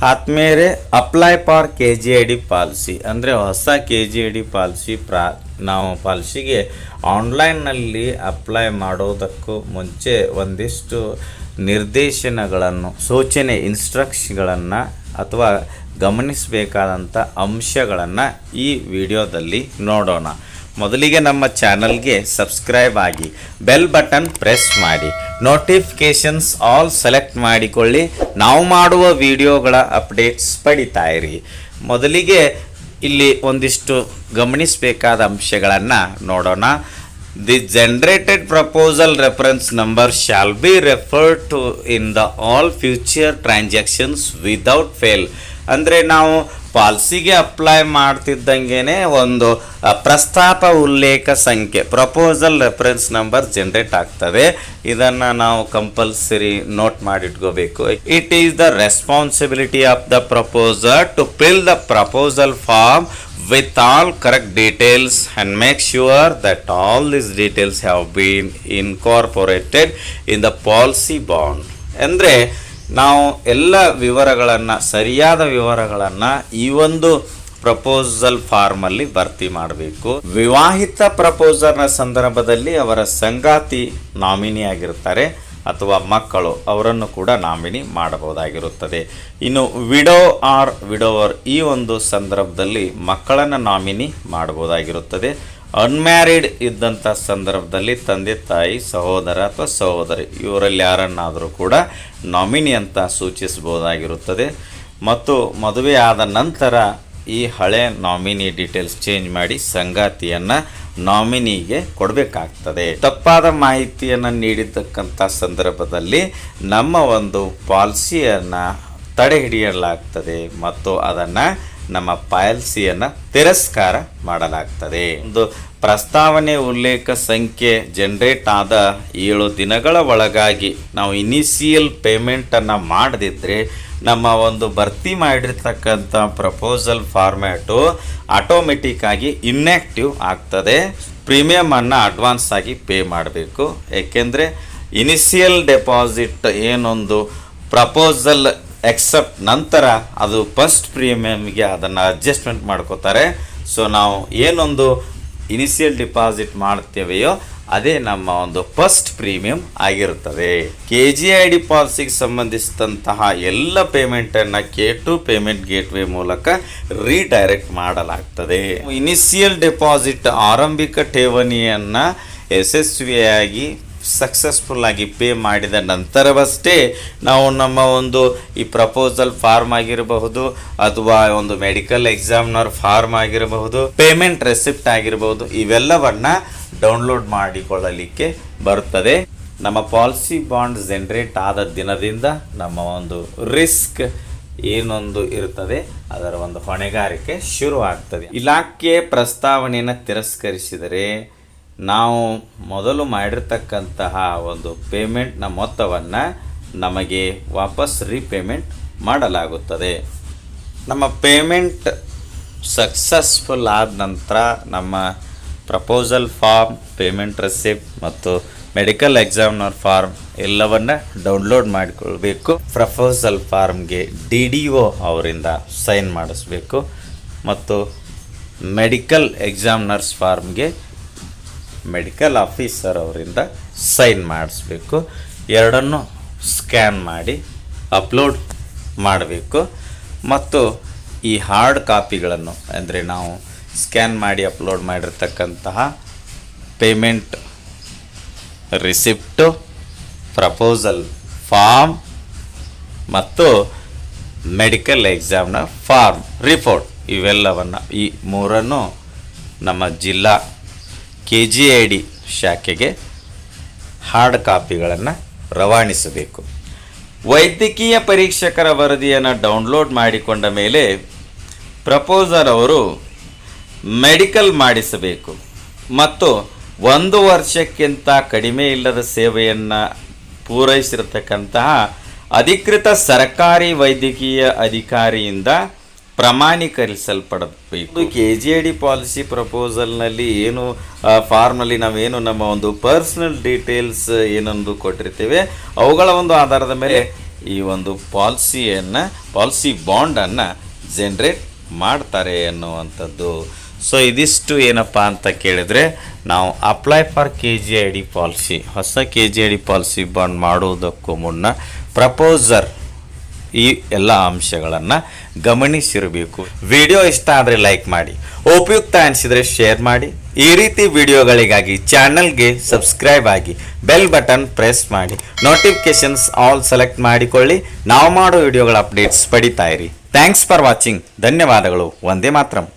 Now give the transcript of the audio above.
ಆತ್ಮೇಲೆ apply for KGID policy ಅಂದರೆ ಹೊಸ KGID policy ನಾವು ಪಾಲಿಸಿಗೆ ಆನ್ಲೈನ್ನಲ್ಲಿ ಅಪ್ಲೈ ಮಾಡೋದಕ್ಕೂ ಮುಂಚೆ ಒಂದಿಷ್ಟು ನಿರ್ದೇಶನಗಳನ್ನು ಸೂಚನೆ ಇನ್ಸ್ಟ್ರಕ್ಷನ್ಗಳನ್ನು ಅಥವಾ ಗಮನಿಸಬೇಕಾದಂಥ ಅಂಶಗಳನ್ನು ಈ ವಿಡಿಯೋದಲ್ಲಿ ನೋಡೋಣ. ಮೊದಲಿಗೆ ನಮ್ಮ ಚಾನಲ್ಗೆ ಸಬ್ಸ್ಕ್ರೈಬ್ ಆಗಿ ಬೆಲ್ ಬಟನ್ ಪ್ರೆಸ್ ಮಾಡಿ ನೋಟಿಫಿಕೇಷನ್ಸ್ ಆಲ್ ಸೆಲೆಕ್ಟ್ ಮಾಡಿಕೊಳ್ಳಿ. ನಾವು ಮಾಡುವ ವಿಡಿಯೋಗಳ ಅಪ್ಡೇಟ್ಸ್ ಪಡಿತಾ ಇರಿ. ಮೊದಲಿಗೆ ಇಲ್ಲಿ ಒಂದಿಷ್ಟು ಗಮನಿಸಬೇಕಾದ ಅಂಶಗಳನ್ನು ನೋಡೋಣ. The generated proposal reference number shall be referred to in the all future transactions without fail. ಅಂದರೆ ನಾವು ಪಾಲಿಸಿಗೆ ಅಪ್ಲೈ ಮಾಡ್ತಿದ್ದಂಗೆ ಒಂದು ಪ್ರಸ್ತಾಪ ಉಲ್ಲೇಖ ಸಂಖ್ಯೆ ಪ್ರಪೋಸಲ್ ರೆಫರೆನ್ಸ್ ನಂಬರ್ ಜನರೇಟ್ ಆಗ್ತದೆ. ಇದನ್ನು ನಾವು ಕಂಪಲ್ಸರಿ ನೋಟ್ ಮಾಡಿಟ್ಕೋಬೇಕು. It is the responsibility of the proposer to fill the proposal form with all correct details and make sure that all these details have been incorporated in the policy bond. ಅಂದರೆ ನಾವು ಎಲ್ಲ ವಿವರಗಳನ್ನು ಸರಿಯಾದ ವಿವರಗಳನ್ನು ಈ ಒಂದು proposal ಫಾರ್ಮಲ್ಲಿ ಭರ್ತಿ ಮಾಡಬೇಕು. ವಿವಾಹಿತ ಪ್ರಪೋಸರ್ನ ಸಂದರ್ಭದಲ್ಲಿ ಅವರ ಸಂಗಾತಿ ನಾಮಿನಿ ಆಗಿರ್ತಾರೆ ಅಥವಾ ಮಕ್ಕಳು, ಅವರನ್ನು ಕೂಡ ನಾಮಿನಿ ಮಾಡಬಹುದಾಗಿರುತ್ತದೆ. ಇನ್ನು ವಿಡೋ ಆರ್ ವಿಡೋವರ್ ಈ ಒಂದು ಸಂದರ್ಭದಲ್ಲಿ ಮಕ್ಕಳನ್ನು ನಾಮಿನಿ ಮಾಡಬಹುದಾಗಿರುತ್ತದೆ. ಅನ್ಮ್ಯಾರಿಡ್ ಇದ್ದಂಥ ಸಂದರ್ಭದಲ್ಲಿ ತಂದೆ ತಾಯಿ, ಸಹೋದರ ಅಥವಾ ಸಹೋದರಿ ಇವರಲ್ಲಿ ಯಾರನ್ನಾದರೂ ಕೂಡ ನಾಮಿನಿ ಅಂತ ಸೂಚಿಸಬಹುದಾಗಿರುತ್ತದೆ. ಮತ್ತು ಮದುವೆ ಆದ ನಂತರ ಈ ಹಳೆ ನಾಮಿನಿ ಡೀಟೇಲ್ಸ್ ಚೇಂಜ್ ಮಾಡಿ ಸಂಗಾತಿಯನ್ನು ನಾಮಿನಿಗೆ ಕೊಡಬೇಕಾಗ್ತದೆ. ತಪ್ಪಾದ ಮಾಹಿತಿಯನ್ನು ನೀಡಿರ್ತಕ್ಕಂಥ ಸಂದರ್ಭದಲ್ಲಿ ನಮ್ಮ ಒಂದು ಪಾಲಿಸಿಯನ್ನು ತಡೆ ಹಿಡಿಯಲಾಗ್ತದೆ ಮತ್ತು ಅದನ್ನು ನಮ್ಮ ಪಾಲಿಸಿಯನ್ನು ತಿರಸ್ಕಾರ ಮಾಡಲಾಗ್ತದೆ. ಒಂದು ಪ್ರಸ್ತಾವನೆ ಉಲ್ಲೇಖ ಸಂಖ್ಯೆ ಜನರೇಟ್ ಆದ 7 ದಿನಗಳ ಒಳಗಾಗಿ ನಾವು ಇನಿಷಿಯಲ್ ಪೇಮೆಂಟನ್ನು ಮಾಡದಿದ್ದರೆ ನಮ್ಮ ಒಂದು ಭರ್ತಿ ಮಾಡಿರ್ತಕ್ಕಂಥ ಪ್ರಪೋಸಲ್ ಫಾರ್ಮ್ಯಾಟು ಆಟೋಮೆಟಿಕ್ ಆಗಿ ಇನ್ಯಾಕ್ಟಿವ್ ಆಗ್ತದೆ. ಪ್ರೀಮಿಯಮನ್ನು ಅಡ್ವಾನ್ಸ್ ಆಗಿ ಪೇ ಮಾಡಬೇಕು. ಏಕೆಂದರೆ ಇನಿಷಿಯಲ್ ಡೆಪಾಸಿಟ್ ಏನೊಂದು ಪ್ರಪೋಸಲ್ ಎಕ್ಸೆಪ್ಟ್ ನಂತರ ಅದು ಫಸ್ಟ್ ಪ್ರೀಮಿಯಮ್ಗೆ ಅದನ್ನು ಅಡ್ಜಸ್ಟ್ಮೆಂಟ್ ಮಾಡ್ಕೋತಾರೆ. ಸೊ ನಾವು ಏನೊಂದು ಇನಿಷಿಯಲ್ ಡಿಪಾಸಿಟ್ ಮಾಡ್ತೇವೆಯೋ ಅದೇ ನಮ್ಮ ಒಂದು ಫಸ್ಟ್ ಪ್ರೀಮಿಯಂ ಆಗಿರುತ್ತದೆ. KGID ಪಾಲಿಸಿಗೆ ಸಂಬಂಧಿಸಿದಂತಹ ಎಲ್ಲ ಪೇಮೆಂಟನ್ನು K2 ಪೇಮೆಂಟ್ ಗೇಟ್ವೇ ಮೂಲಕ ರೀಡೈರೆಕ್ಟ್ ಮಾಡಲಾಗ್ತದೆ. ಇನಿಷಿಯಲ್ ಡೆಪಾಸಿಟ್ ಆರಂಭಿಕ ಠೇವಣಿಯನ್ನು ಯಶಸ್ವಿಯಾಗಿ ಸಕ್ಸಸ್ಫುಲ್ ಆಗಿ ಪೇ ಮಾಡಿದ ನಂತರವಷ್ಟೇ ನಾವು ನಮ್ಮ ಒಂದು ಈ ಪ್ರಪೋಸಲ್ ಫಾರ್ಮ್ ಆಗಿರಬಹುದು ಅಥವಾ ಒಂದು ಮೆಡಿಕಲ್ ಎಕ್ಸಾಮ್ನರ್ ಫಾರ್ಮ್ ಆಗಿರಬಹುದು, ಪೇಮೆಂಟ್ ರೆಸಿಪ್ಟ್ ಆಗಿರಬಹುದು, ಇವೆಲ್ಲವನ್ನು ಡೌನ್ಲೋಡ್ ಮಾಡಿಕೊಳ್ಳಲಿಕ್ಕೆ ಬರುತ್ತದೆ. ನಮ್ಮ ಪಾಲಿಸಿ ಬಾಂಡ್ ಜನರೇಟ್ ಆದ ದಿನದಿಂದ ನಮ್ಮ ಒಂದು ರಿಸ್ಕ್ ಏನೊಂದು ಇರ್ತದೆ ಅದರ ಒಂದು ಹೊಣೆಗಾರಿಕೆ ಶುರು ಆಗ್ತದೆ. ಇಲಾಖೆ ಪ್ರಸ್ತಾವನೆಯನ್ನು ತಿರಸ್ಕರಿಸಿದರೆ ನಾವು ಮೊದಲು ಮಾಡಿರ್ತಕ್ಕಂತಹ ಒಂದು ಪೇಮೆಂಟ್ನ ಮೊತ್ತವನ್ನು ನಮಗೆ ವಾಪಸ್ ರೀಪೇಮೆಂಟ್ ಮಾಡಲಾಗುತ್ತದೆ. ನಮ್ಮ ಪೇಮೆಂಟ್ ಸಕ್ಸಸ್ಫುಲ್ ಆದ ನಂತರ ನಮ್ಮ ಪ್ರಪೋಸಲ್ ಫಾರ್ಮ್, ಪೇಮೆಂಟ್ ರೆಸಿಪ್ಟ್ ಮತ್ತು ಮೆಡಿಕಲ್ ಎಕ್ಸಾಮ್ನರ್ ಫಾರ್ಮ್ ಎಲ್ಲವನ್ನು ಡೌನ್ಲೋಡ್ ಮಾಡಿಕೊಳ್ಬೇಕು. ಪ್ರಪೋಸಲ್ ಫಾರ್ಮ್ಗೆ DDO ಅವರಿಂದ ಸೈನ್ ಮಾಡಿಸ್ಬೇಕು ಮತ್ತು ಮೆಡಿಕಲ್ ಎಕ್ಸಾಮ್ನರ್ಸ್ ಫಾರ್ಮ್ಗೆ ಮೆಡಿಕಲ್ ಆಫೀಸರ್ ಅವರಿಂದ ಸೈನ್ ಮಾಡಿಸ್ಬೇಕು. ಎರಡನ್ನು ಸ್ಕ್ಯಾನ್ ಮಾಡಿ ಅಪ್ಲೋಡ್ ಮಾಡಬೇಕು. ಮತ್ತು ಈ ಹಾರ್ಡ್ ಕಾಪಿಗಳನ್ನು ಅಂದರೆ ನಾವು ಸ್ಕ್ಯಾನ್ ಮಾಡಿ ಅಪ್ಲೋಡ್ ಮಾಡಿರ್ತಕ್ಕಂತಹ ಪೇಮೆಂಟ್ ರಿಸಿಪ್ಟು, ಪ್ರಪೋಸಲ್ ಫಾರ್ಮ್ ಮತ್ತು ಮೆಡಿಕಲ್ ಎಕ್ಸಾಮ್ನ ಫಾರ್ಮ್ ರಿಪೋರ್ಟ್ ಇವೆಲ್ಲವನ್ನು ಈ ಮೂರನ್ನು ನಮ್ಮ ಜಿಲ್ಲಾ KGID ಶಾಖೆಗೆ ಹಾರ್ಡ್ ಕಾಪಿಗಳನ್ನು ರವಾನಿಸಬೇಕು. ವೈದ್ಯಕೀಯ ಪರೀಕ್ಷಕರ ವರದಿಯನ್ನು ಡೌನ್ಲೋಡ್ ಮಾಡಿಕೊಂಡ ಮೇಲೆ ಪ್ರಪೋಸರ್ ಅವರು ಮೆಡಿಕಲ್ ಮಾಡಿಸಬೇಕು ಮತ್ತು 1 ವರ್ಷಕ್ಕಿಂತ ಕಡಿಮೆ ಇಲ್ಲದ ಸೇವೆಯನ್ನು ಪೂರೈಸಿರತಕ್ಕಂತಹ ಅಧಿಕೃತ ಸರ್ಕಾರಿ ವೈದ್ಯಕೀಯ ಅಧಿಕಾರಿಯಿಂದ ಪ್ರಮಾಣೀಕರಿಸಲ್ಪಡಬೇಕು. KGID ಪಾಲಿಸಿ ಪ್ರಪೋಸಲ್ನಲ್ಲಿ ಏನು ಫಾರ್ಮ್ನಲ್ಲಿ ನಾವೇನು ನಮ್ಮ ಒಂದು ಪರ್ಸನಲ್ ಡೀಟೇಲ್ಸ್ ಏನೊಂದು ಕೊಟ್ಟಿರ್ತೇವೆ ಅವುಗಳ ಒಂದು ಆಧಾರದ ಮೇಲೆ ಈ ಒಂದು ಪಾಲಿಸಿ ಬಾಂಡನ್ನು ಜನ್ರೇಟ್ ಮಾಡ್ತಾರೆ ಅನ್ನುವಂಥದ್ದು. ಸೊ ಇದಿಷ್ಟು ಏನಪ್ಪ ಅಂತ ಕೇಳಿದರೆ, ನಾವು ಅಪ್ಲೈ ಫಾರ್ KGID ಪಾಲಿಸಿ, ಹೊಸ KGID ಪಾಲಿಸಿ ಬಾಂಡ್ ಮಾಡುವುದಕ್ಕೂ ಮುನ್ನ ಪ್ರಪೋಸರ್ ಈ ಎಲ್ಲ ಅಂಶಗಳನ್ನು ಗಮನಿಸಿರಬೇಕು. ವಿಡಿಯೋ ಇಷ್ಟ ಆದರೆ ಲೈಕ್ ಮಾಡಿ, ಉಪಯುಕ್ತ ಅನಿಸಿದರೆ ಶೇರ್ ಮಾಡಿ. ಈ ರೀತಿ ವಿಡಿಯೋಗಳಿಗಾಗಿ ಚಾನಲ್ಗೆ ಸಬ್ಸ್ಕ್ರೈಬ್ ಆಗಿ ಬೆಲ್ ಬಟನ್ ಪ್ರೆಸ್ ಮಾಡಿ, ನೋಟಿಫಿಕೇಶನ್ಸ್ ಆಲ್ ಸೆಲೆಕ್ಟ್ ಮಾಡಿಕೊಳ್ಳಿ. ನಾವು ಮಾಡೋ ವಿಡಿಯೋಗಳ ಅಪ್ಡೇಟ್ಸ್ ಪಡಿತಾ ಇರಿ. Thanks for watching. ಧನ್ಯವಾದಗಳು. ವಂದೇ ಮಾತರಂ.